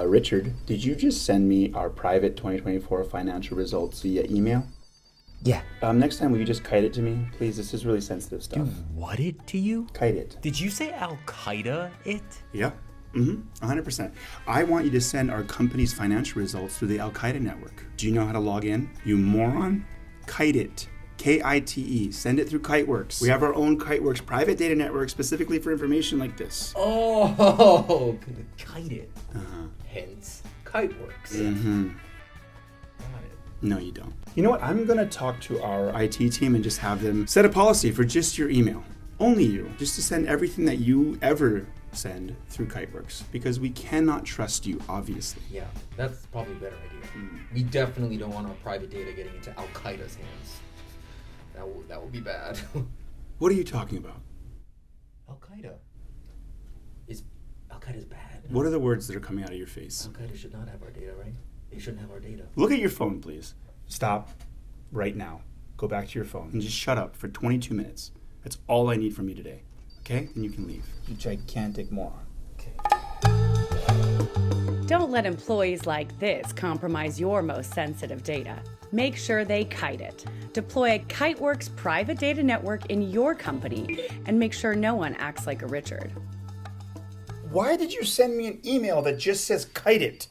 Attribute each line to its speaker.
Speaker 1: Richard, did you just send me our private 2024 financial results via email?
Speaker 2: Yeah.
Speaker 1: Next time, will you just kite it to me, please? This is really sensitive stuff.
Speaker 2: What it to you?
Speaker 1: Kite it.
Speaker 2: Did you say Al Qaeda it?
Speaker 1: Yep. 100%. I want you to send our company's financial results through the Al Qaeda network. Do you know how to log in? You moron? Kite it. Kite. Send it through Kiteworks. We have our own Kiteworks Private Data network specifically for information like this.
Speaker 2: Oh, kite it. Hence, Kiteworks. Got it.
Speaker 1: No, you don't. You know what? I'm going to talk to our IT team and just have them set a policy for just your email. Only you. Just to send everything that you ever send through Kiteworks. Because we cannot trust you, obviously.
Speaker 3: Yeah, that's probably a better idea. We definitely don't want our private data getting into Al Qaeda's hands. That would be bad.
Speaker 1: What are you talking about?
Speaker 3: Al Qaeda. Al Qaeda's bad.
Speaker 1: What are the words that are coming out of your face?
Speaker 3: Al Qaeda should not have our data, right? They shouldn't have our data.
Speaker 1: Look at your phone, please. Stop right now. Go back to your phone and just shut up for 22 minutes. That's all I need from you today. Okay? Then you can leave. You gigantic moron.
Speaker 4: Don't let employees like this compromise your most sensitive data. Make sure they kite it. Deploy a Kiteworks private data network in your company and make sure no one acts like a Richard.
Speaker 1: Why did you send me an email that just says kite it?